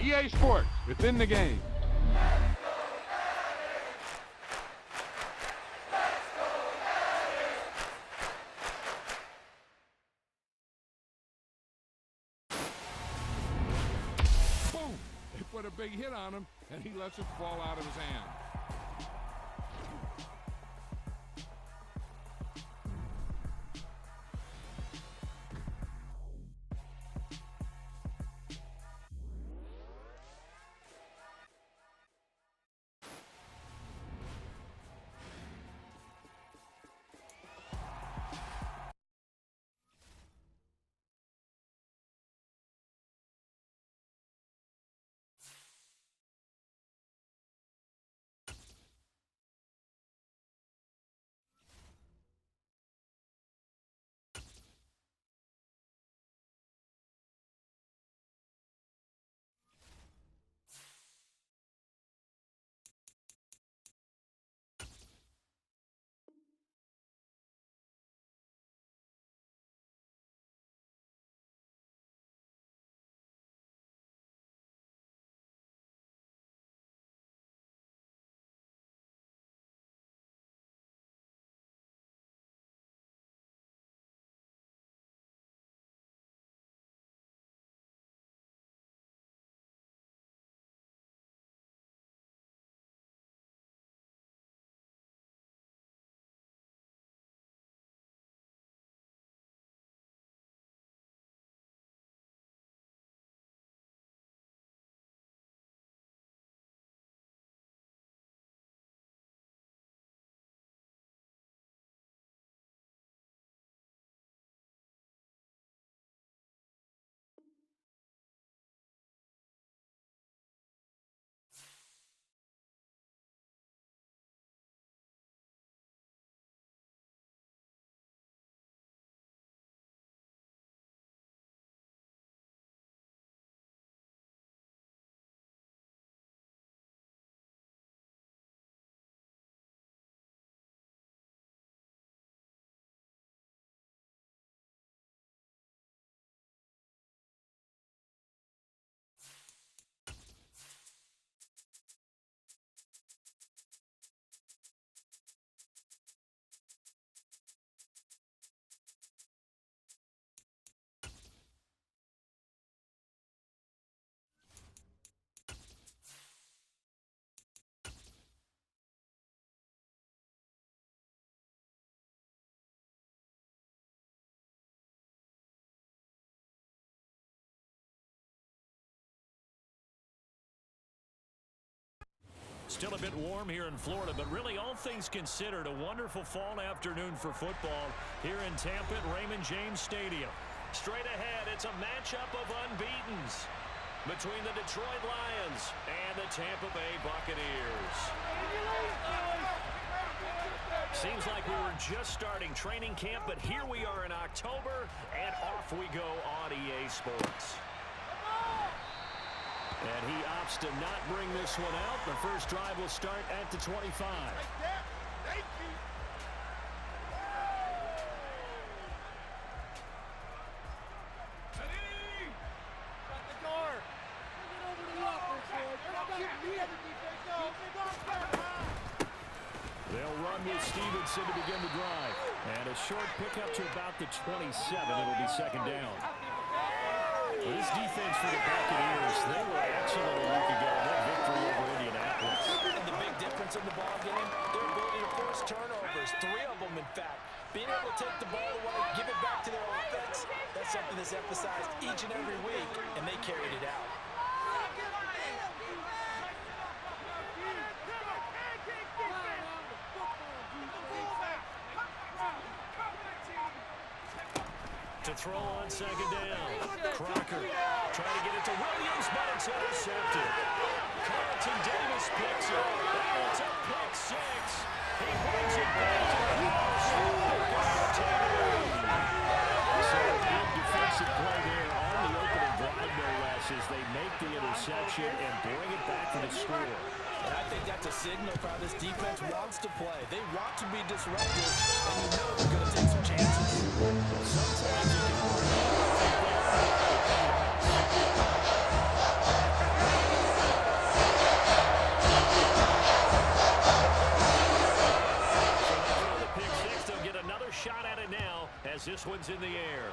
EA Sports, within the game. Boom! They put a big hit on him, and he lets it fall out of his hand. Still a bit warm here in Florida, but really all things considered, a wonderful fall afternoon for football here in Tampa at Raymond James Stadium. Straight ahead, it's a matchup of unbeatens between the Detroit Lions and the Tampa Bay Buccaneers. Seems like we were just starting training camp, but here we are in October, and off we go on EA Sports. And he opts to not bring this one out. The first drive will start at the 25. They'll run with Stevenson to begin the drive. And a short pickup to about the 27. It'll be second down. This defense for the Buccaneers, they were excellent a week ago. That victory over Indianapolis. And the big difference in the ball game, their ability to force turnovers, 3 of them in fact. Being able to take the ball away, give it back to their offense, that's something that's emphasized each and every week, and they carried it out. To throw on second down. Crocker trying to get it to Williams, but it's intercepted. Carlton Davis picks it. And it's a pick 6. He brings it back to the house. So a good defensive play there on the opening drive, no less, as they make the interception and bring it back to the score. And I think that's a signal for how this defense wants to play. They want to be disruptive, and you know they're going to take some chances. Sometimes you can shot at it now as this one's in the air.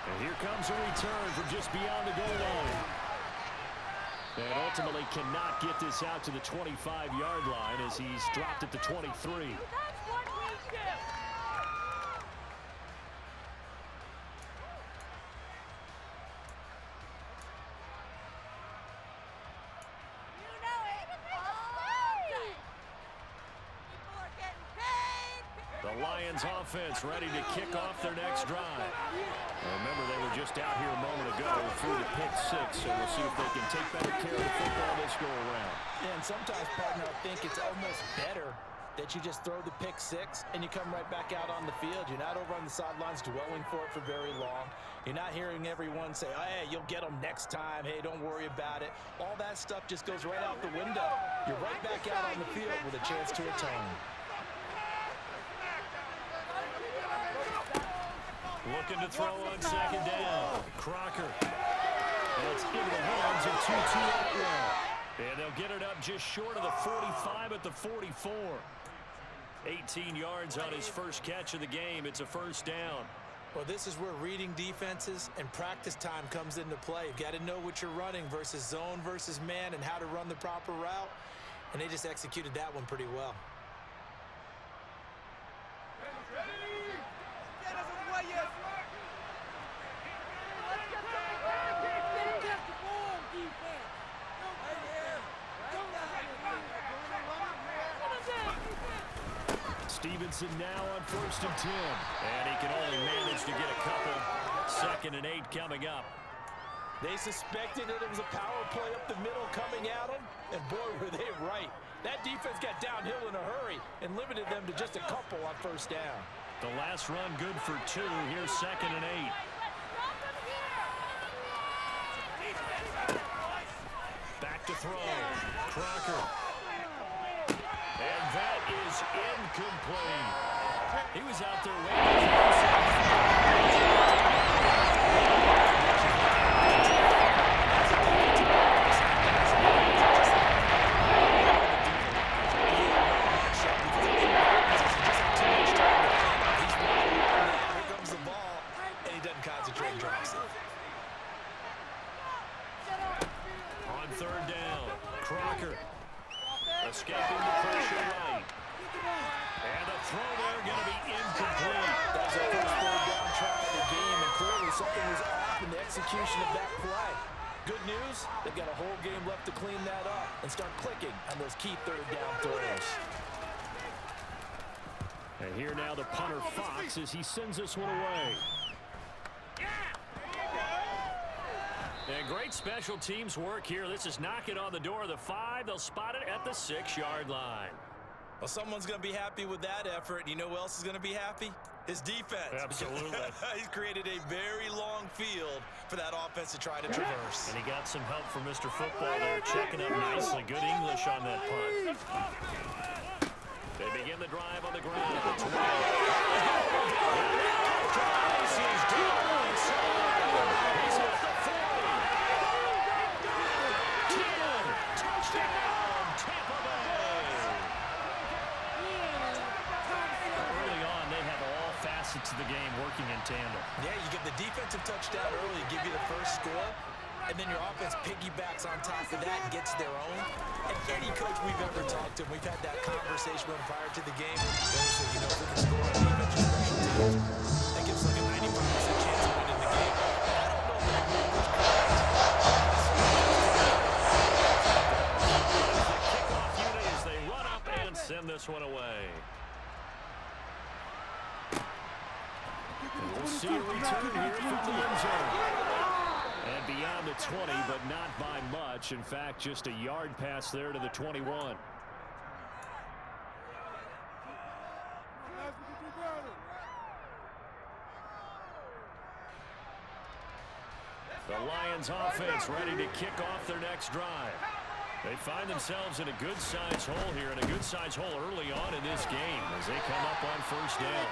And here comes a return from just beyond the goal line. And ultimately cannot get this out to the 25-yard line as he's dropped it to 23. That's what we do. The Lions offense ready to kick off their next drive. Remember, they were just out here a moment ago through the pick six, so we'll see if they can take better care of the football this go-around. Yeah, and sometimes, partner, I think it's almost better that you just throw the pick six and you come right back out on the field. You're not over on the sidelines dwelling for it for very long. You're not hearing everyone say, oh, hey, you'll get them next time. Hey, don't worry about it. All that stuff just goes right out the window. You're right back out on the field with a chance to atone. Looking to throw on second down. Crocker. That's into the hands of Tutu Atwell. And they'll get it up just short of the 45 at the 44. 18 yards on his first catch of the game. It's a first down. Well, this is where reading defenses and practice time comes into play. You've got to know what you're running versus zone versus man and how to run the proper route. And they just executed that one pretty well. Stevenson now on 1st and 10. And he can only manage to get a couple. 2nd and 8 coming up. They suspected that it was a power play up the middle coming at them. And boy, were they right. That defense got downhill in a hurry and limited them to just a couple on 1st down. The last run good for 2. Here's 2nd and 8. Back to throw. Crocker. And that is incomplete. He was out there waiting. Here comes the ball, and he doesn't concentrate and drops it. On 3rd down, Crocker. Escaping the pressure right. And the throw there going to be incomplete. That was the first 3rd down try of the game, and clearly something was off in the execution of that play. Good news, they've got a whole game left to clean that up and start clicking on those key 3rd down throws. And here now the punter Fox as he sends this one away. And great special teams work here. This is knocking on the door of the 5. They'll spot it at the 6-yard line. Well, someone's going to be happy with that effort. You know who else is going to be happy? His defense. Absolutely. He's created a very long field for that offense to try to traverse. And he got some help from Mr. Football there, checking up nicely. Good English on that punt. They begin the drive on the ground. To the game working in tandem. Yeah, you get the defensive touchdown early, give you the first score, and then your offense piggybacks on top of that and gets their own. And any coach we've ever talked to, we've had that conversation with him prior to the game. So, you know, if we can score on defense or special teams, that gives like a 95% chance of winning the game. And I don't know if that move was correct. The kickoff unit as they run up and send this one away. We'll see a return here from the end zone. And beyond the 20, but not by much. In fact, just a yard pass there to the 21. The Lions offense ready to kick off their next drive. They find themselves in a good-sized hole here, and a good-sized hole early on in this game as they come up on 1st down.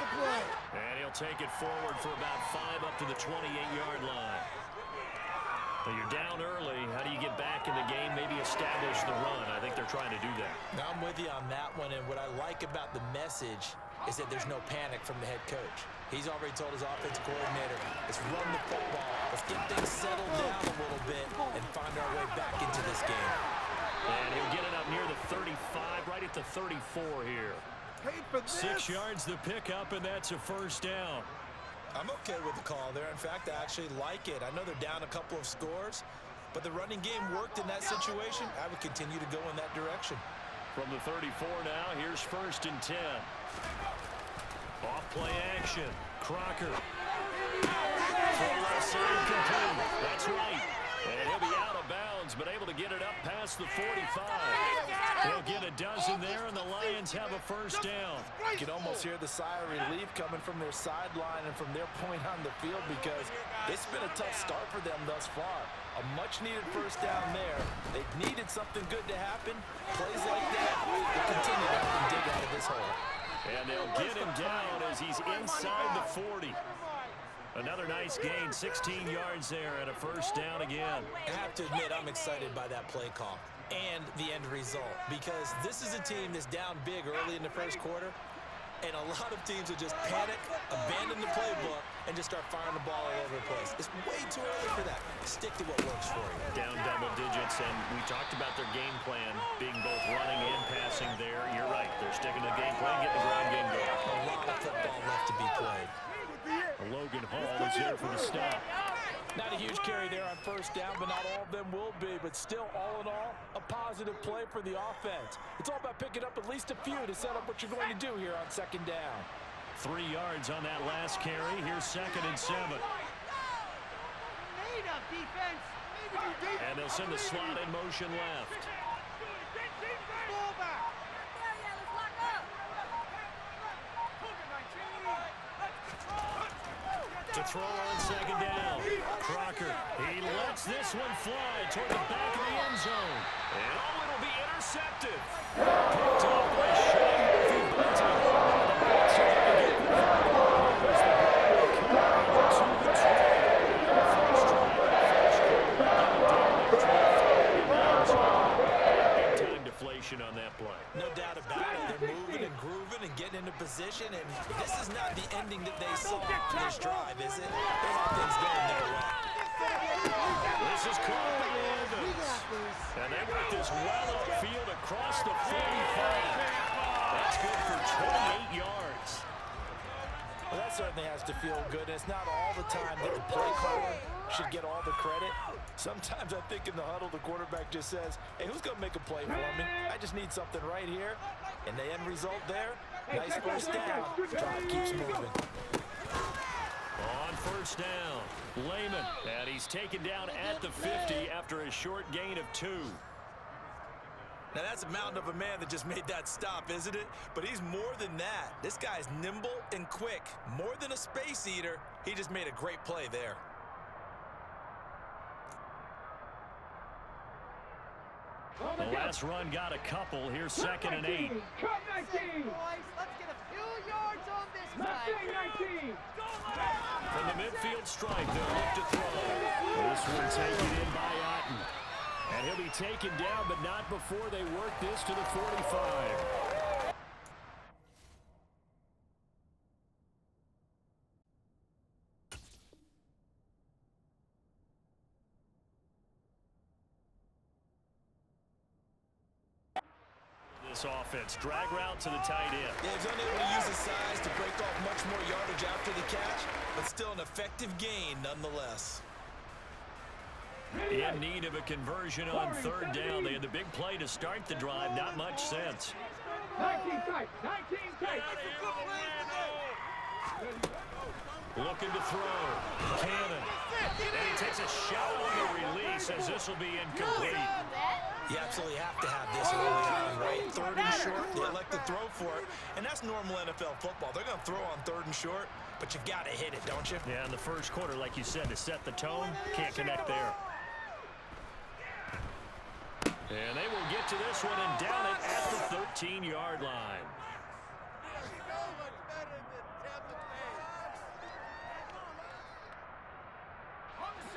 And he'll take it forward for about 5 up to the 28-yard line. Well, you're down early. How do you get back in the game, maybe establish the run? I think they're trying to do that. Now, I'm with you on that one, and what I like about the message is that there's no panic from the head coach. He's already told his offensive coordinator, let's run the football, let's get things settled down a little bit and find our way back into this game. And he'll get it up near the 35, right at the 34 here. 6 yards the pickup, and that's a first down. I'm okay with the call there. In fact, I actually like it. I know they're down a couple of scores, but the running game worked in that situation. I would continue to go in that direction. From the 34 now, here's 1st and 10. Off play action. Crocker. Throw left side complete. That's right. And he'll be out of bounds, but able to get it up past the 45. He'll get a dozen there, and the Lions have a first down. You can almost hear the sigh of relief coming from their sideline and from their point on the field because it's been a tough start for them thus far. A much-needed first down there. They needed something good to happen. Plays like that will continue to help them dig out of this hole. And they'll get him down as he's inside the 40. Another nice gain, 16 yards there, and a first down again. I have to admit, I'm excited by that play call and the end result because this is a team that's down big early in the first quarter, and a lot of teams will just panic, abandon the playbook, and just start firing the ball all over the place. It's way too early for that. Stick to what works for you. Down double digits, and we talked about their game plan being both running and passing there. You're right. They're sticking to the game plan, getting the ground game going. A lot of football left to be played. Logan Hall is there for the stop. Not a huge carry there on first down, but not all of them will be. But still, all in all, a positive play for the offense. It's all about picking up at least a few to set up what you're going to do here on second down. 3 yards on that last carry. Here's 2nd and 7. And they'll send the slot in motion left. To throw on second down. Crocker, he lets this one fly toward the back of the end zone. And oh, it'll be intercepted. Picked off by Sean Murphy-Bunting. Big-time deflation on that play. No doubt about it. They're moving and grooving and getting into position, and this is not the ending that they saw on this drive, is it? They have things going their way. This is caught by Evans. And they work this well upfield across the 45. That's good for 28 yards. Well, that certainly has to feel good. And it's not all the time that the play caller should get all the credit. Sometimes I think in the huddle, the quarterback just says, hey, who's going to make a play for me? I just need something right here. And the end result there, nice first down. Drive keeps moving. On first down, Lehman, and he's taken down at the 50 after a short gain of 2. Now, that's a mountain of a man that just made that stop, isn't it? But he's more than that. This guy's nimble and quick. More than a space eater, he just made a great play there. The last run got a couple. Here's 2nd and 8. Cut 19. Let's get a few yards on this time. From the midfield stripe, they'll look to throw. This one taken in by Otten. And he'll be taken down, but not before they work this to the 45. This offense, drag route to the tight end. Yeah, he's unable to use his size to break off much more yardage after the catch, but still an effective gain nonetheless. In need of a conversion on 3rd down. They had the big play to start the drive. Not much sense. 19 tight. 19 tight. Looking to throw. Cannon. And he takes a shot on the release as this will be incomplete. You absolutely have to have this early on, right? 3rd and short, they elect to throw for it. And that's normal NFL football. They're going to throw on 3rd and short, but you've got to hit it, don't you? Yeah, in the first quarter, like you said, to set the tone, can't connect there. And they will get to this one and down it at the 13-yard line.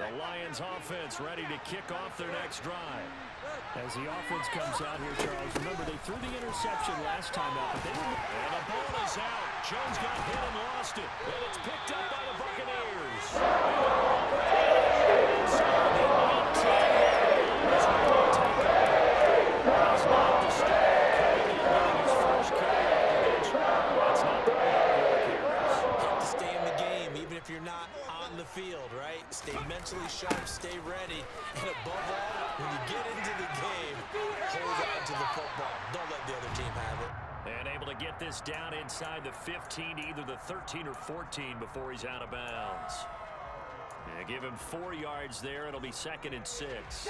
The Lions offense ready to kick off their next drive. As the offense comes out here, Charles, remember they threw the interception last time out, but they didn't. And the ball is out. Jones got hit and lost it. And it's picked up by the Buccaneers. Field, right? Stay mentally sharp, stay ready, and above all, when you get into the game, hold on to the football. Don't let the other team have it. And able to get this down inside the 15 to either the 13 or 14 before he's out of bounds. Yeah, give him 4 yards there. It'll be 2nd and 6.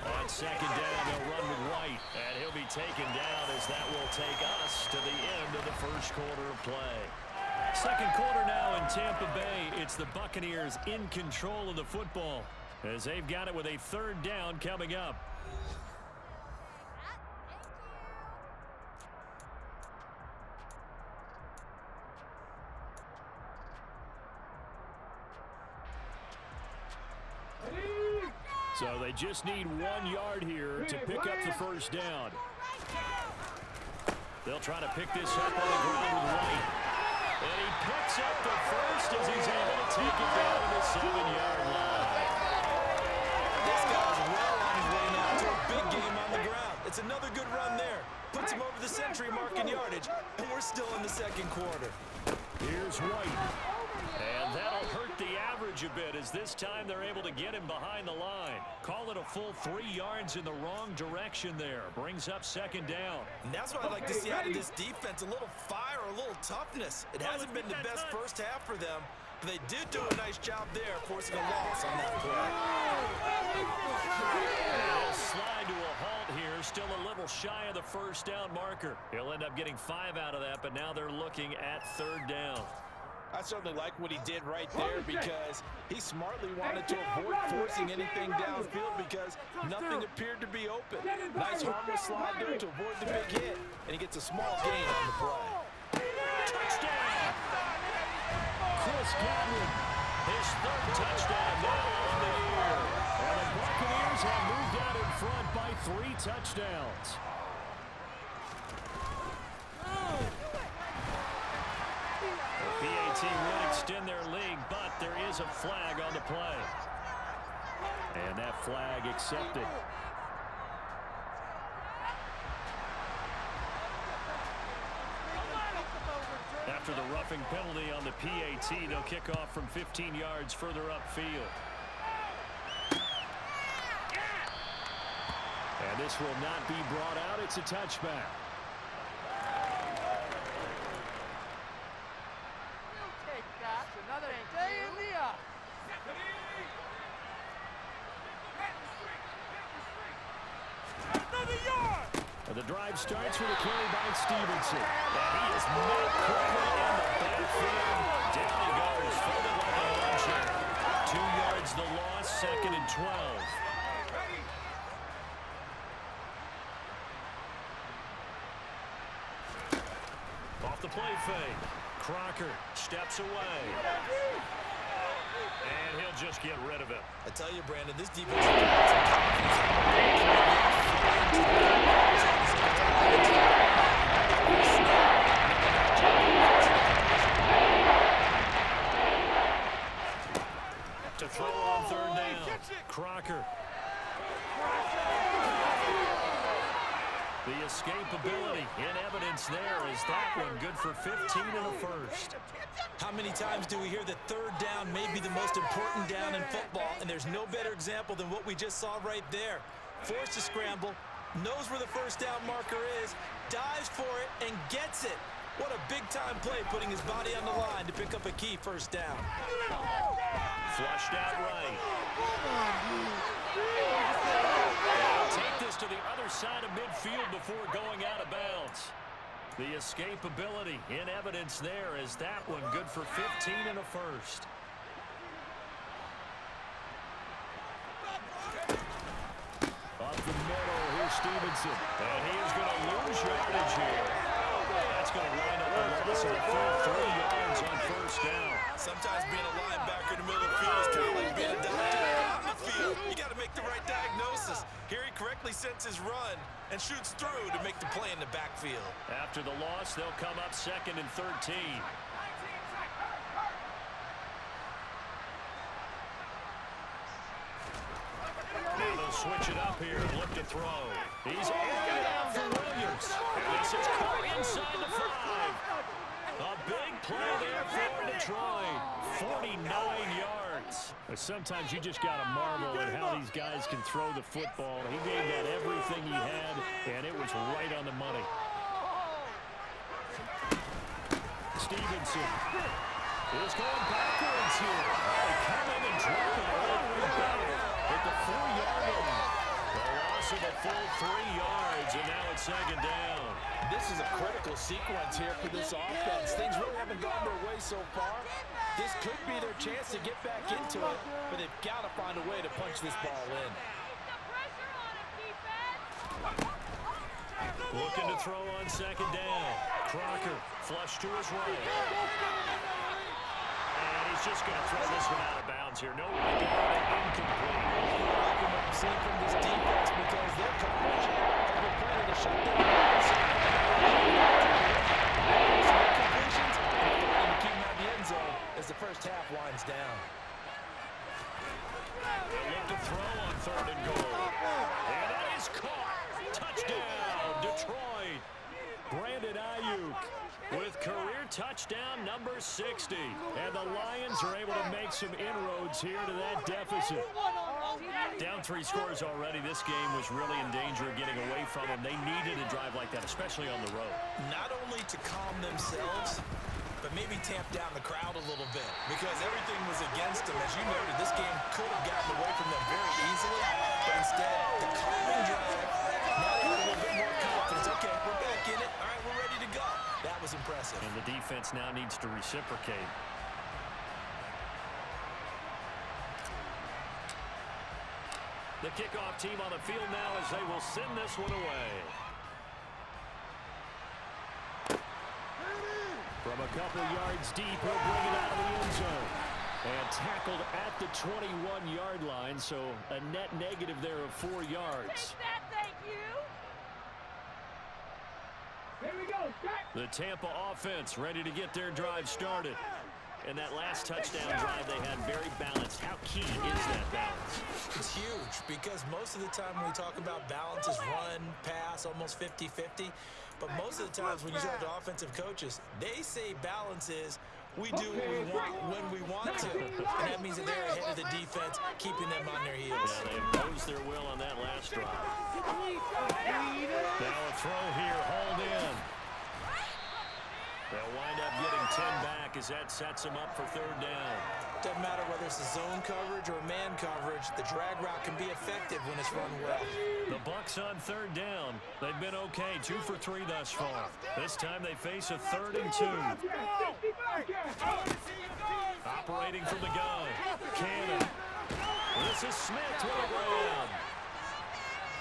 On 2nd down, they'll run with White, and he'll be taken down as that will take us to the end of the first quarter of play. Second quarter now in Tampa Bay. It's the Buccaneers in control of the football as they've got it with a 3rd down coming up. So they just need 1 yard here to pick up the first down. They'll try to pick this up on the ground with White. And he picks up the first as he's able to take it down to the 7-yard line. This guy's well on his way now to a big game on the ground. It's another good run there. Puts him over the century mark in yardage, and we're still in the second quarter. Here's White. And that'll hurt the average a bit as this time they're able to get him behind the line. Call it a full 3 yards in the wrong direction there. Brings up 2nd down. And that's what I'd like to see out of this defense. A little fire, a little toughness. It hasn't been the best first half for them, but they did do a nice job there forcing a loss on that play. They'll slide to a halt here. Still a little shy of the first down marker. He'll end up getting 5 out of that, but now they're looking at 3rd down. I certainly like what he did right there because he smartly wanted to avoid forcing anything downfield because nothing appeared to be open. Nice harmless slide there to avoid the big hit, and he gets a small gain on the play. Touchdown! Chris Godwin, his 3rd touchdown now on the year. And the Buccaneers have moved out in front by 3 touchdowns. PAT would extend their lead, but there is a flag on the play. And that flag accepted. After the roughing penalty on the PAT, they'll kick off from 15 yards further upfield. And this will not be brought out. It's a touchback. Another day in the office. Another yard. The drive starts with a carry by Stevenson. And he is met quickly in the backfield. Down he goes, folded like a lawn chair. 2 yards the loss, 2nd and 12. Off the play fake. Crocker steps away. And he'll just get rid of it. I tell you, Brandon, this defense to throw on 3rd down. Crocker. The escapability in evidence there is that one good for 15 and a first. How many times do we hear that 3rd down may be the most important down in football, and there's no better example than what we just saw right there. Forced to scramble, knows where the first down marker is, dives for it, and gets it. What a big-time play, putting his body on the line to pick up a key first down. Flushed out right. Take this to the other side of midfield before going out of bounds. The escapability in evidence there is that one good for 15 and a first. Up the middle, here's Stevenson. And he is going to lose yardage here. That's going to wind up a loss of a full 3 yards on first down. Sometimes being a linebacker in the middle of the field is kind of like being a doctor out in the field. You got to make the right diagnosis. Here he correctly sets his run and shoots through to make the play in the backfield. After the loss, they'll come up 2nd and 13. Now they'll switch it up here and look to throw. He's airing out for Williams. And this is caught inside the 5. A big play there for Detroit. 49 yards. But sometimes you just got to marvel at how these guys can throw the football. He gave that everything he had, and it was right on the money. Stevenson is going backwards here. They come in and drop it all the way back at the 4-yard line. The loss of a full 3 yards, and now it's 2nd down. This is a critical sequence here for this offense. Things really haven't gone their way so far. This could be their chance to get back into it, but they've got to find a way to punch this ball in. Looking to throw on 2nd down. Crocker, flush to his right. And he's just going to throw this one out of bounds here. No way to get it incomplete. I'm seeing from this defense because their coverage has been playing to shut down. Completions and to keep him out of the end zone as the first half winds down. They look to throw on 3rd and goal. And that is caught. Touchdown, Detroit. Brandon Ayuk with career touchdown number 60. And the Lions are able to make some inroads here to that deficit. Down 3 scores already. This game was really in danger of getting away from them. They needed a drive like that, especially on the road. Not only to calm themselves, but maybe tamp down the crowd a little bit because everything was against them. As you noted, this game could have gotten away from them very easily, but instead, the calming drive, now they have a little bit more confidence. Okay, we're back in it. All right, we're ready to go. That was impressive. And the defense now needs to reciprocate. The kickoff team on the field now as they will send this one away. From a couple yards deep, he'll bring it out of the end zone. And tackled at the 21-yard line, so a net negative there of 4 yards. Thank you. Here we go. The Tampa offense ready to get their drive started. And that last touchdown drive they had very balanced. How key is that balance? It's huge because most of the time when we talk about balance is run, pass, almost 50-50. But most of the times when you talk to offensive coaches, they say balance is we do what we want when we want to. And that means that they're ahead of the defense, keeping them on their heels. Yeah, they imposed their will on that last drive. Now a throw here, hauled in. They'll wind up getting 10 back as that sets them up for 3rd down. Doesn't matter whether it's a zone coverage or man coverage, the drag route can be effective when it's run well. The Bucs on 3rd down. They've been okay, 2 for 3 thus far. This time they face a 3rd and 2. Operating from the gun. Cannon. This is Smith with a grab.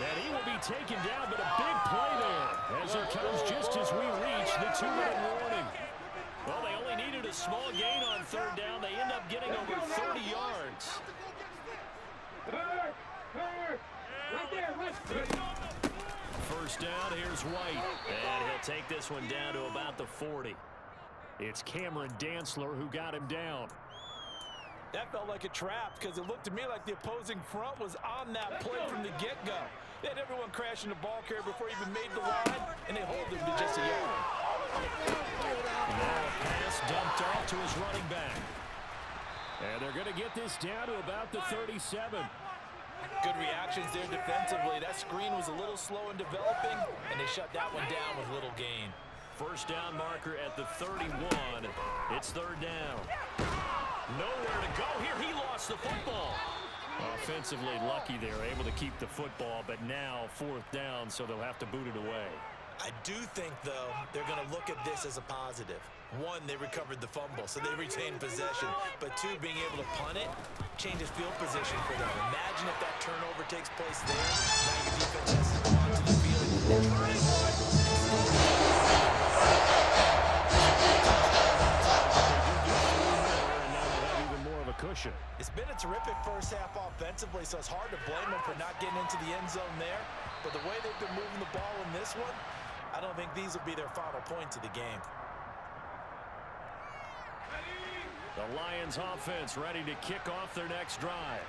And he will be taken down, but a big play there as it comes just as we reach the 2-minute warning. Well, they only needed a small gain on 3rd down. They end up getting over 30 yards. First down, here's White. And he'll take this one down to about the 40. It's Cameron Dantzler who got him down. That felt like a trap because it looked to me like the opposing front was on that play from the get-go. They had everyone crashing the ball carrier before he even made the line, and they hold him to just a yard. Now a pass dumped off to his running back. And they're going to get this down to about the 37. Good reactions there defensively. That screen was a little slow in developing, and they shut that one down with little gain. First down marker at the 31. It's 3rd down. Nowhere to go here. He lost the football. Offensively lucky they were able to keep the football, but now 4th down, so they'll have to boot it away. I do think, though, they're going to look at this as a positive. 1, they recovered the fumble, so they retained possession. But 2, being able to punt it changes field position for them. Imagine if that turnover takes place there. Now your defense has to go onto the field. terrific first half offensively, so it's hard to blame them for not getting into the end zone there. But the way they've been moving the ball in this one, I don't think these will be their final points of the game. The Lions offense ready to kick off their next drive.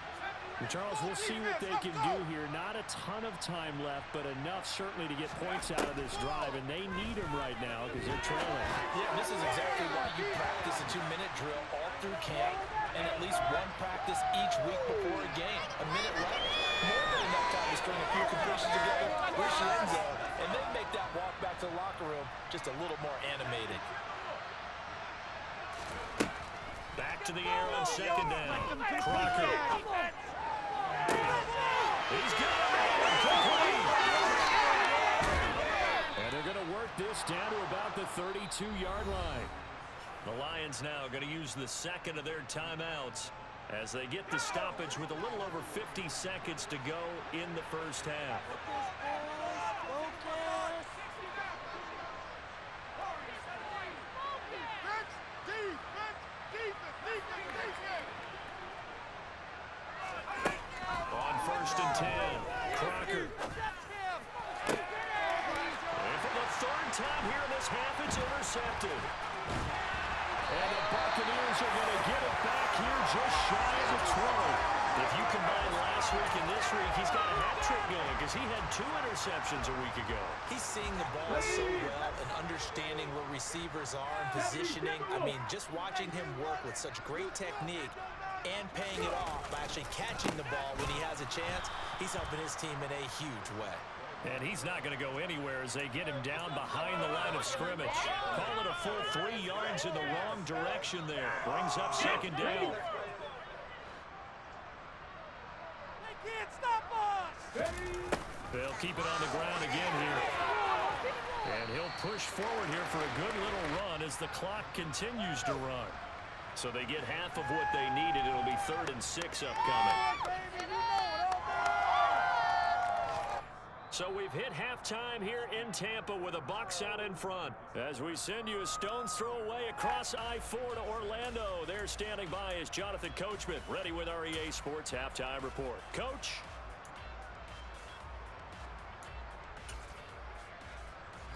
And Charles, we'll see what they can do here. Not a ton of time left, but enough certainly to get points out of this drive, and they need them right now because they're trailing. Yeah, this is exactly why you practice a 2-minute drill all through camp and at least one practice each week before a game. A minute left, more than enough time to string a few completions together, reach the end zone, and then make that walk back to the locker room just a little more animated. Back to the air on second down. Crocker. He's got it. Complete. And they're going to work this down to about the 32-yard line. The Lions now going to use the second of their timeouts as they get the stoppage with a little over 50 seconds to go in the first half. On 1st and 10, Crocker. And for the third time here in this half, it's intercepted. And the Buccaneers are going to get it back here just shy of the 20. If you combine last week and this week, he's got a hat trick going because he had 2 interceptions a week ago. He's seeing the ball so well and understanding where receivers are and positioning. I mean, just watching him work with such great technique and paying it off by actually catching the ball when he has a chance, he's helping his team in a huge way. And he's not going to go anywhere as they get him down behind the line of scrimmage. Call it a full 3 yards in the wrong direction there. Brings up second down. They can't stop us! They'll keep it on the ground again here. And he'll push forward here for a good little run as the clock continues to run. So they get half of what they needed. It'll be 3rd and 6 upcoming. So we've hit halftime here in Tampa with the Bucs out in front. As we send you a stone's throw away across I-4 to Orlando. There standing by is Jonathan Coachman, ready with our EA Sports Halftime Report. Coach?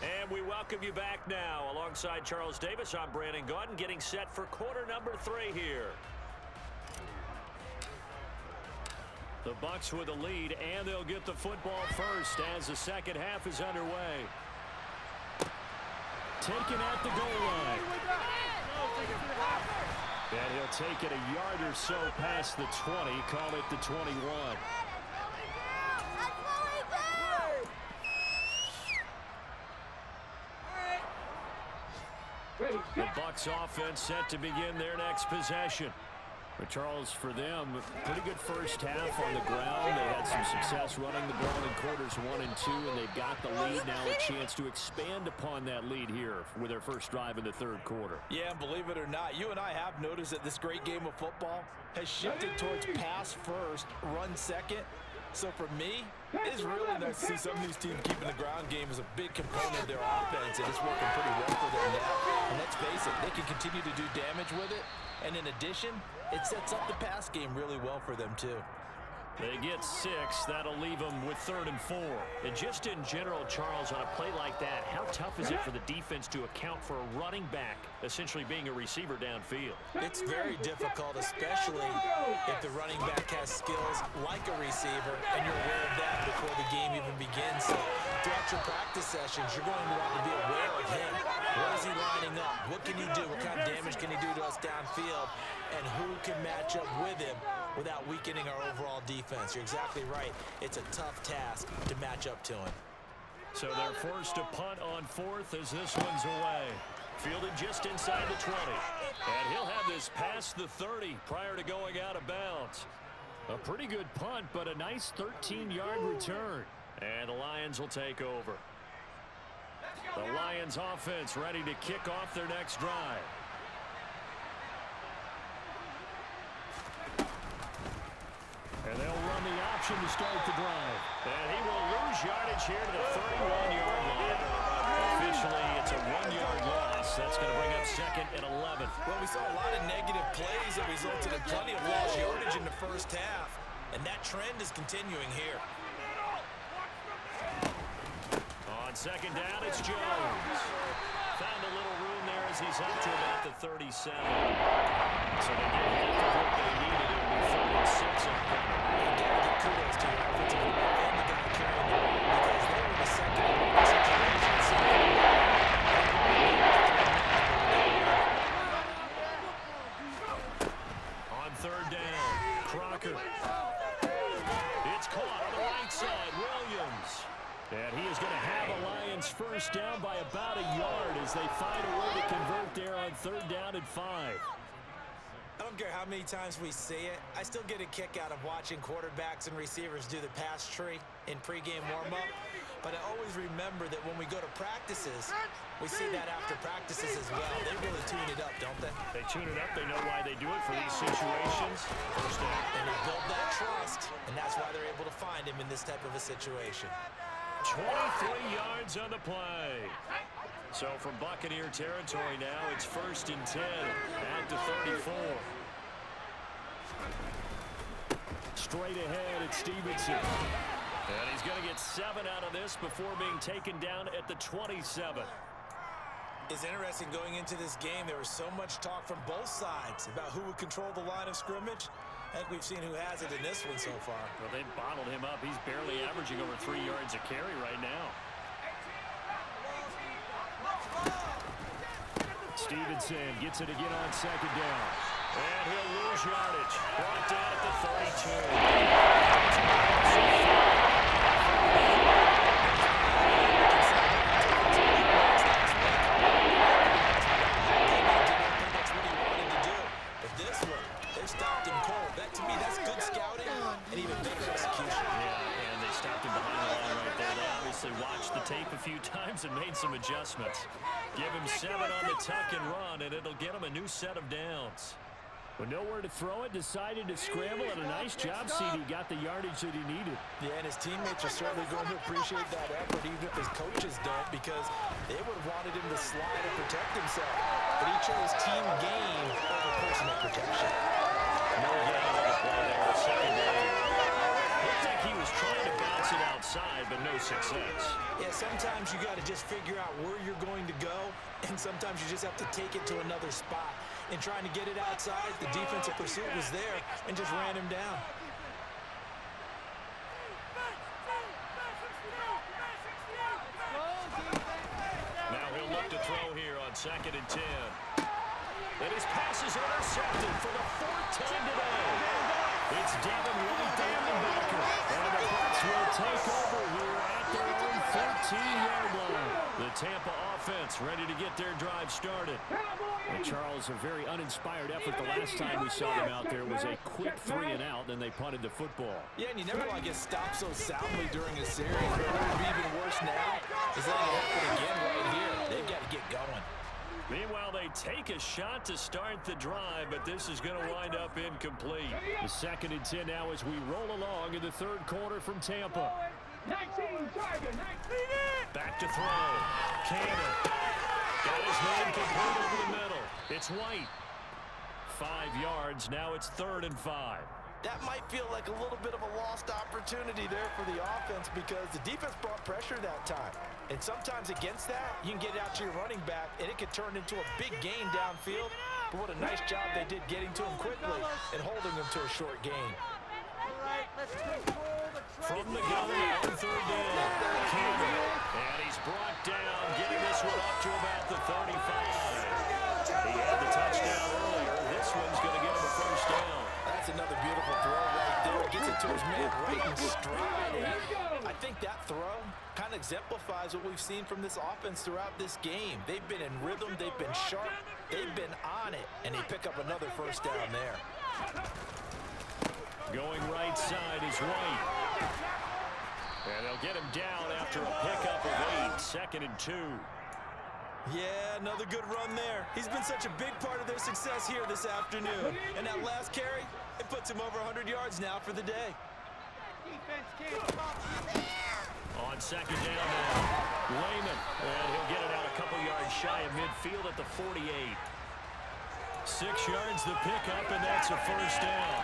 And we welcome you back now. Alongside Charles Davis, I'm Brandon Gaudin, getting set for quarter number 3 here. The Bucs with a lead, and they'll get the football first as the second half is underway. Taken at the goal line. And he'll take it a yard or so past the 20, call it the 21. The Bucs offense set to begin their next possession. But Charles, for them, pretty good first half on the ground. They had some success running the ball in quarters 1 and 2, and they've got the lead now, a chance to expand upon that lead here with their first drive in the 3rd quarter. Yeah, and believe it or not, you and I have noticed that this great game of football has shifted towards pass first, run second. So for me, it's really nice to see some of these teams keeping the ground game as a big component of their offense, and it's working pretty well for them now. And let's face it, they can continue to do damage with it. And in addition, it sets up the pass game really well for them, too. They get 6. That'll leave them with 3rd and 4. And just in general, Charles, on a play like that, how tough is it for the defense to account for a running back essentially being a receiver downfield? It's very difficult, especially if the running back has skills like a receiver, and you're aware of that before the game even begins. So throughout your practice sessions, you're going to want to be aware of him. Where is he lining up? What can he do? What kind of damage can he do to us downfield? And who can match up with him without weakening our overall defense? You're exactly right. It's a tough task to match up to him. So they're forced to punt on 4th as this one's away. Fielded just inside the 20. And he'll have this past the 30 prior to going out of bounds. A pretty good punt, but a nice 13-yard return. And the Lions will take over. The Lions offense ready to kick off their next drive. And they'll run the option to start the drive. And he will lose yardage here to the 31-yard line. Officially, It's a 1-yard loss. That's going to bring up 2nd and 11. Well, we saw a lot of negative plays that resulted in plenty of lost yardage in the first half, and that trend is continuing here. On 2nd down, it's Jones. Found a little room there as he's up to about the 37. So they get half of what they needed. It'll be 3rd and 6 on them. You got to give kudos to your offensive line and the guy carrying the ball because they were in the second and 1 situation. On 3rd down, Crocker. It's caught on the right side, Williams. And he is going to have a Lions first down by about a yard as they find a way to convert there on 3rd down and 5. I don't care how many times we see it. I still get a kick out of watching quarterbacks and receivers do the pass tree in pregame warm-up. But I always remember that when we go to practices, we see that after practices as well. They really tune it up, don't they? They tune it up. They know why they do it for these situations. First down. And they build that trust, and that's why they're able to find him in this type of a situation. 23 yards on the play. So from Buccaneer territory now, it's 1st and 10 at the 34. Straight ahead, it's Stevenson. And he's going to get 7 out of this before being taken down at the 27. It's interesting going into this game. There was so much talk from both sides about who would control the line of scrimmage. I think we've seen who has it in this one so far. Well, they've bottled him up. He's barely averaging over 3 yards a carry right now. Stevenson gets it again on 2nd down. And he'll lose yardage. Brought down at the 32. Stopped him cold. That, to me, that's good scouting and even better execution. Yeah, and they stopped him behind the line right there. They obviously watched the tape a few times and made some adjustments. Give him 7 on the tuck and run, and it'll get him a new set of downs. With nowhere to throw it, decided to scramble, and a nice job, CD. Got the yardage that he needed. Yeah, and his teammates are certainly going to appreciate that effort, even if his coaches don't, because they would have wanted him to slide and protect himself. But he chose team game over personal protection. No gain on the play there, 2nd down. Looked like he was trying to bounce it outside, but no success. Yeah, sometimes you got to just figure out where you're going to go, and sometimes you just have to take it to another spot. In trying to get it outside, the defensive pursuit was there and just ran him down. Now he'll look to throw here on 2nd and 10. And his pass is intercepted for the 4th time today. It's Devin White, the linebacker. And the Bucs will take over here at their own 14-yard line. The Tampa offense ready to get their drive started. And Charles, a very uninspired effort the last time we saw them out there was a quick 3 and out, then they punted the football. Yeah, and you never want to get stopped so soundly during a series. But what would be even worse now is letting it happen again right here. They've got to get going. Meanwhile, they take a shot to start the drive, but this is going to wind up incomplete. The 2nd and 10 now as we roll along in the 3rd quarter from Tampa. 19, target, 19. Back to throw. Cannon. Got his man complete over the middle. It's White. 5 yards. Now it's 3rd and 5. That might feel like a little bit of a lost opportunity there for the offense because the defense brought pressure that time. And sometimes against that, you can get it out to your running back, and it could turn into a big gain downfield. But what a nice job they did getting to him quickly and holding him to a short gain. From the gun on 3rd down. Cannon. And he's brought down, getting this one up to about the 35. He had the touchdown earlier. This one's going to get him a first down. That's another beautiful throw right there. Gets it to his man right in stride. And I think that throw kind of exemplifies what we've seen from this offense throughout this game. They've been in rhythm. They've been sharp. They've been on it. And they pick up another first down there. Going right side is White. And they'll get him down after a pickup of 8. 2nd and 2. Yeah, another good run there. He's been such a big part of their success here this afternoon. And that last carry, it puts him over 100 yards now for the day. On second down now, Lehman, and he'll get it out a couple yards shy of midfield at the 48. 6 yards the pickup, and that's a first down.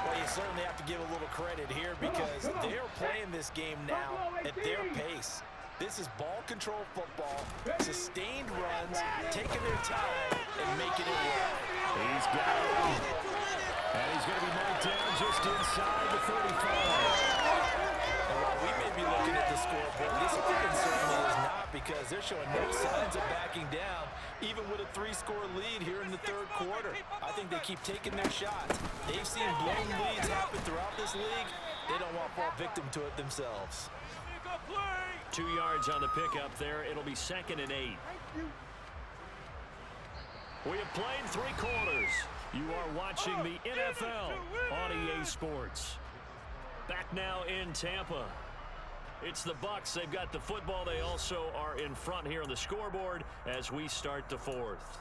Well, you certainly have to give a little credit here because they're playing this game now at their pace. This is ball control football, sustained runs, taking their time and making it work. He's got it. And he's going to be marked down just inside the 35. And while we may be looking at the scoreboard, this offense certainly is not because they're showing no signs of backing down, even with a 3-score lead here in the third quarter. I think they keep taking their shots. They've seen blown leads happen throughout this league. They don't want to fall victim to it themselves. 2 yards on the pickup there. It'll be 2nd and 8. We have played 3 quarters. You are watching the NFL on EA Sports. Back now in Tampa. It's the Bucs. They've got the football. They also are in front here on the scoreboard as we start the 4th.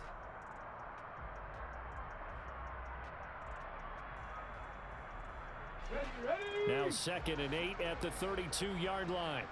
Now 2nd and 8 at the 32-yard line.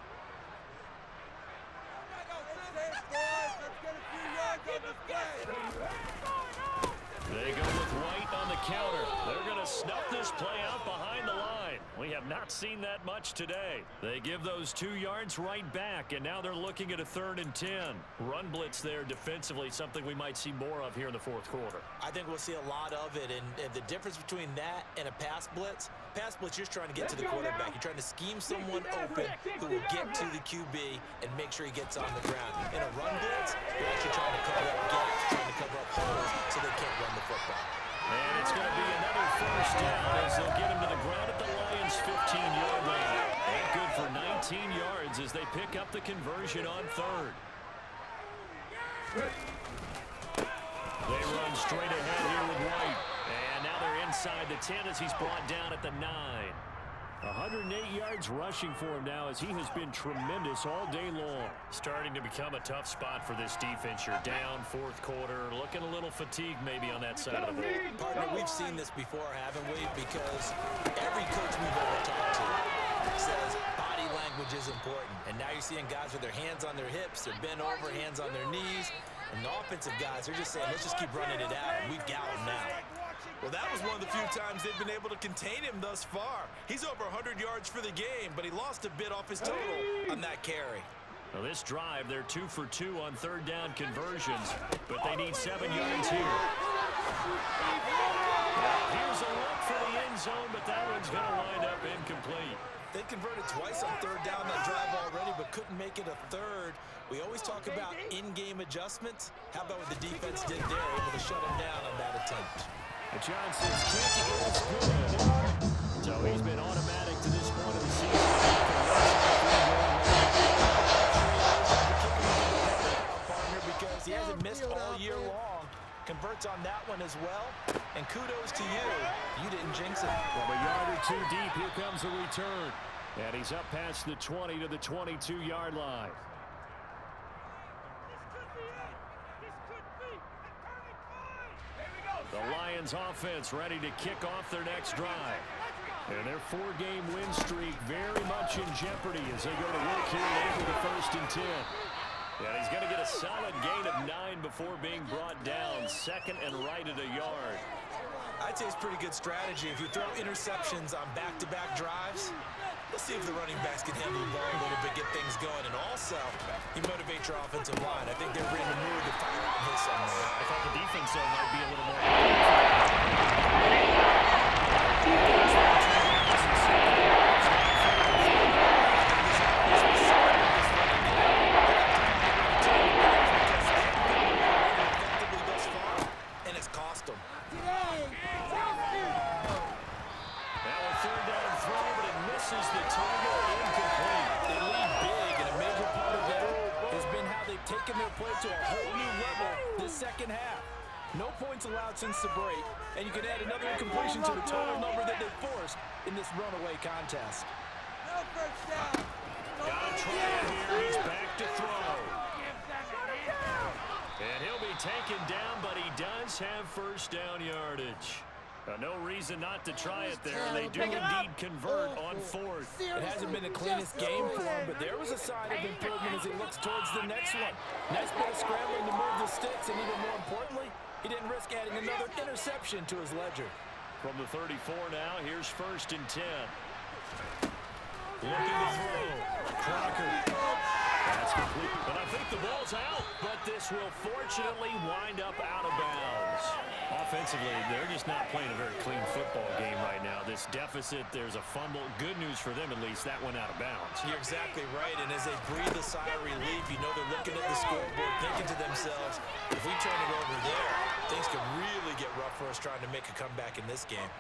They go with White on the counter. They're going to snuff this play out behind the line. We have not seen that much today. They give those 2 yards right back, and now they're looking at a 3rd and 10. Run blitz there defensively, something we might see more of here in the 4th quarter. I think we'll see a lot of it, and the difference between that and a pass blitz, you're just trying to get to the quarterback. You're trying to scheme someone open who will get to the QB and make sure he gets on the ground. In a run blitz, you're actually trying to cover up gaps, trying to cover up holes so they can't run the football. And it's going to be another first down as they'll get him to the ground at the Lions' 15-yard line. And good for 19 yards as they pick up the conversion on 3rd. They run straight ahead here with White. And now they're inside the 10 as he's brought down at the 9. 108 yards rushing for him now as he has been tremendous all day long. Starting to become a tough spot for this defense. You're down 4th quarter, looking a little fatigued maybe on that side of the ball. Partner, we've seen this before, haven't we? Because every coach we've ever talked to says body language is important. And now you're seeing guys with their hands on their hips, they're bent over, hands on their knees. And the offensive guys, they're just saying, let's just keep running it out, and we've got them now. Well, that was one of the few times they've been able to contain him thus far. He's over 100 yards for the game, but he lost a bit off his total on that carry. Well, this drive, they're 2 for 2 on 3rd down conversions, but they need 7 yards here. Here's a look for the end zone, but that one's going to wind up incomplete. They converted twice on 3rd down that drive already, but couldn't make it a 3rd. We always talk about in-game adjustments. How about what the defense did there, able to shut him down on that attempt? Johnson's kick is good. So he's been automatic to this point of the season. Partner, because he hasn't missed all year long. Converts on that one as well. And kudos to you. You didn't jinx it. From a yard or 2 deep, here comes the return. And he's up past the 20 to the 22-yard line. The Lions offense ready to kick off their next drive. And their 4-game win streak very much in jeopardy as they go to work here late with the 1st and 10. Yeah, he's going to get a solid gain of 9 before being brought down. 2nd and right at a yard. I'd say it's pretty good strategy. If you throw interceptions on back-to-back drives, let's see if the running backs can handle the ball a little bit, get things going. And also, you motivate your offensive line. I think they're in the mood to fire and hit somewhere. I thought the defense, though, might be a little more. And it's cost them. Now a 3rd down throw, but it misses the target. Incomplete. They lead big, and a major part of that has been how they've taken their play to a whole new level this second half. No points allowed since the break, and you can add another incompletion to the total number that they forced in this runaway contest. No first down. Got a try here. He's back to throw. And he'll be taken down, but he does have 1st down yardage. No reason not to try it there. They do indeed convert on fourth. It hasn't been the cleanest game for him, but there was a sign of improvement as he looks towards the next one. Nice bit of scrambling to move the sticks, and even more importantly, he didn't risk adding another interception to his ledger. From the 34 now, here's 1st and 10. Looking to throw. Crocker. That's complete. But I think the ball's out, but this will fortunately wind up out of bounds. Offensively, they're just not playing a very clean football game right now. This deficit, there's a fumble. Good news for them, at least. That went out of bounds. You're exactly right, and as they breathe a sigh of relief, you know they're looking at the scoreboard, thinking to themselves, if we turn it over there, things could really get rough for us trying to make a comeback in this game.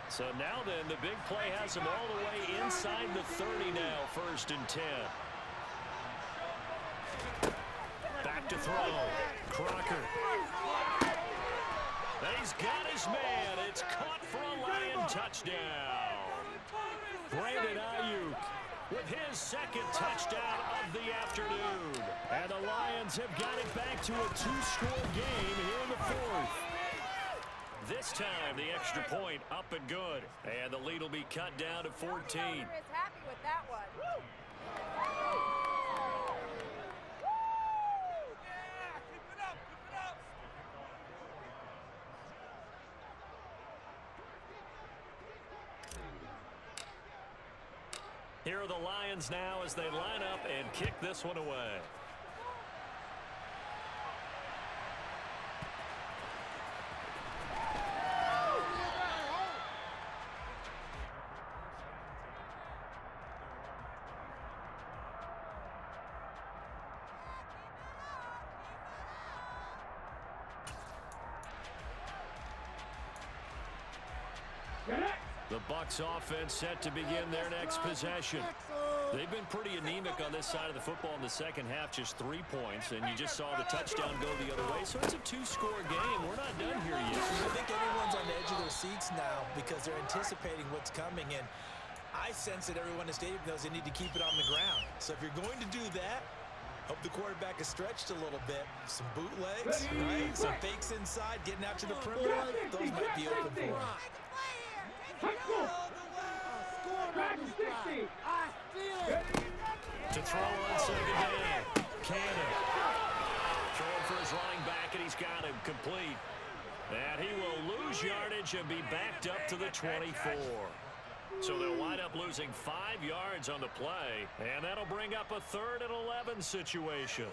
So now then, the big play has him all the way inside the 30 now, 1st and 10. Back to throw. Crocker. He's got his man. It's caught for a Lion touchdown. Brandon Ayuk with his 2nd touchdown of the afternoon. And the Lions have got it back to a 2-score game here in the 4th. This time, the extra point up and good. And the lead will be cut down to 14. Is happy with that one. Here are the Lions now as they line up and kick this one away. The Bucs offense set to begin their next possession. They've been pretty anemic on this side of the football in the second half, just 3 points, and you just saw the touchdown go the other way. So it's a 2-score game. We're not done here yet. I think everyone's on the edge of their seats now because they're anticipating what's coming, and I sense that everyone in the stadium knows they need to keep it on the ground. So if you're going to do that, hope the quarterback is stretched a little bit. Some bootlegs, right? Some fakes inside, getting out to the perimeter. Those might be open for him. To throw on 2nd down. Cannon. Throwing for his running back, and he's got him complete. And he will lose yardage and be backed up to the 24. So they'll wind up losing 5 yards on the play, and that'll bring up a 3rd and 11 situation.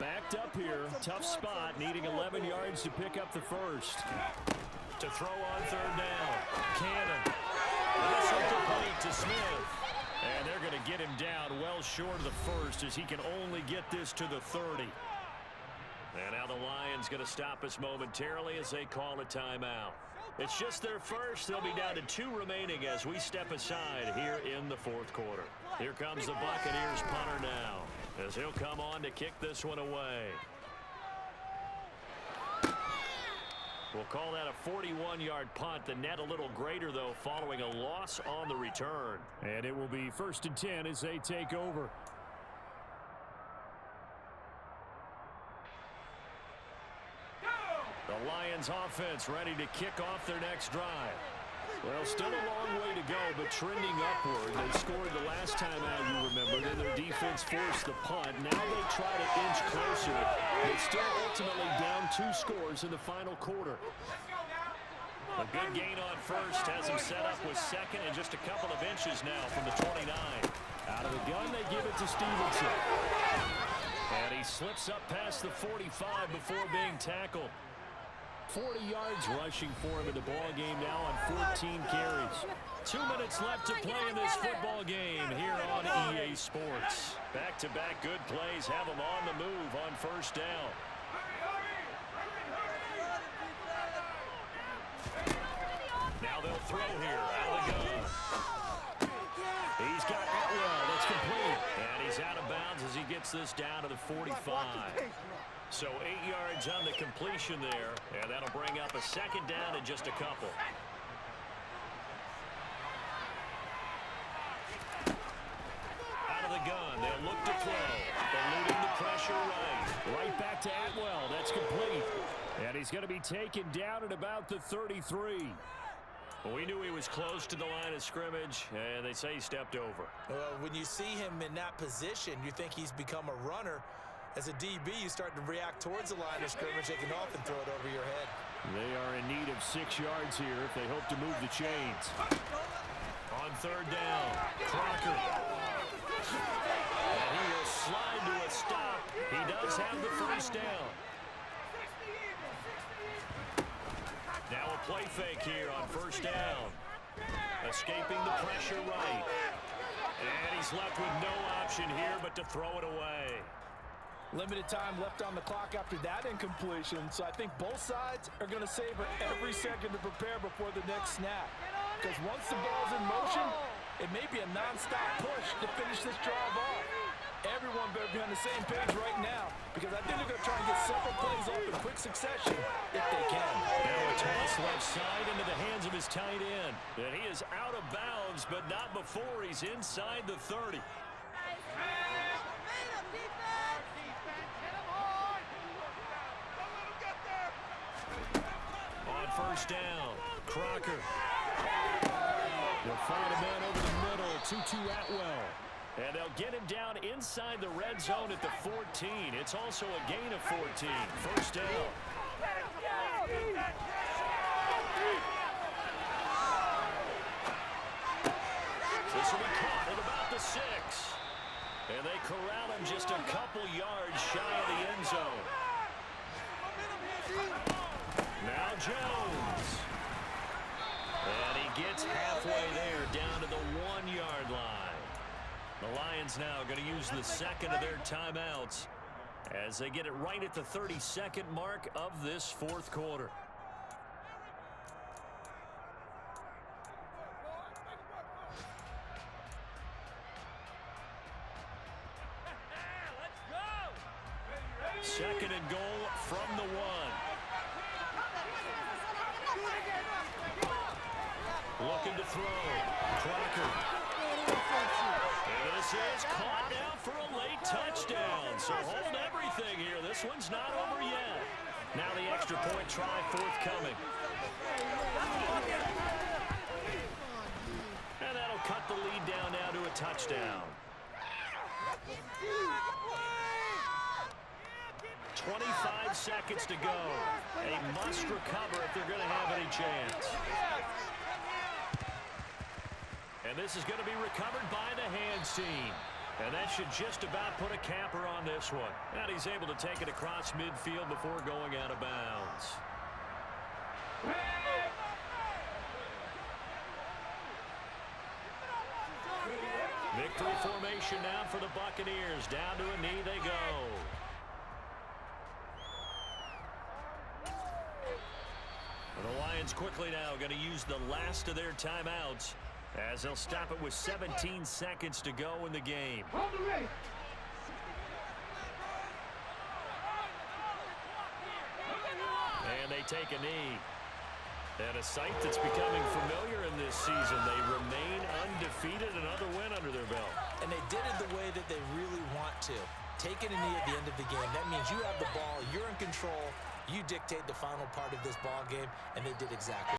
Backed up here, tough spot, needing 11 yards to pick up the 1st. To throw on 3rd down, Cannon. This will complete to Smith. And they're going to get him down well short of the 1st as he can only get this to the 30. And now the Lions going to stop us momentarily as they call a timeout. It's just their 1st. They'll be down to 2 remaining as we step aside here in the 4th quarter. Here comes the Buccaneers punter now, as he'll come on to kick this one away. We'll call that a 41-yard punt. The net a little greater, though, following a loss on the return. And it will be 1st and 10 as they take over. The Lions offense ready to kick off their next drive. Well, still a long way to go, but trending upward. They scored the last time out, you remember. Then their defense forced the punt. Now they try to inch closer, but still ultimately down 2 scores in the final quarter. A good gain on 1st has him set up with 2nd and just a couple of inches now from the 29. Out of the gun, they give it to Stevenson. And he slips up past the 45 before being tackled. 40 yards rushing for him in the ball game now on 14 carries. 2 minutes left to play in this football game here on EA Sports. Back-to-back good plays have them on the move on 1st down. Now they'll throw here out of the gun. He's got Atwell. That's complete. And he's out of bounds as he gets this down to the 45. So 8 yards on the completion there, and that'll bring up a 2nd down in just a couple. Out of the gun. They'll look to throw. Eluding the pressure right back to Atwell. That's complete. And he's going to be taken down at about the 33. Well, we knew he was close to the line of scrimmage, and they say he stepped over. Well, when you see him in that position, you think he's become a runner. As a DB, you start to react towards the line of scrimmage. They can often throw it over your head. They are in need of 6 yards here if they hope to move the chains. On third down, Crocker. And he will slide to a stop. He does have the first down. Now a play fake here on first down. Escaping the pressure right. And he's left with no option here but to throw it away. Limited time left on the clock after that incompletion, so I think both sides are going to savor every second to prepare before the next snap. Because once the ball's in motion, it may be a non-stop push to finish this drive off. Everyone better be on the same page right now, because I think they're going to try and get several plays off in quick succession if they can. Now a toss left side into the hands of his tight end. And he is out of bounds, but not before he's inside the 30. On first down, Crocker. They'll find a man over the middle, 2-2 Atwell. And they'll get him down inside the red zone at the 14. It's also a gain of 14. First down. This will be caught at about the 6. And they corral him just a couple yards shy of the end zone. Now Jones. And he gets halfway there down to the 1-yard line. The Lions now going to use the second of their timeouts as they get it right at the 32nd mark of this fourth quarter. Second and goal from the 1. Looking to throw. Crocker. And this is caught now for a late touchdown. So hold everything here. This one's not over yet. Now the extra point try forthcoming. And that'll cut the lead down now to a touchdown. 25 seconds to go. A must recover if they're going to have any chance. And this is going to be recovered by the hands team. And that should just about put a capper on this one. And he's able to take it across midfield before going out of bounds. Victory formation now for the Buccaneers. Down to a knee they go. The Lions quickly now going to use the last of their timeouts as they'll stop it with 17 seconds to go in the game. And they take a knee. And a sight that's becoming familiar in this season. They remain undefeated, another win under their belt. And they did it the way that they really want to. Taking a knee at the end of the game, that means you have the ball, you're in control, you dictate the final part of this ball game, and they did exactly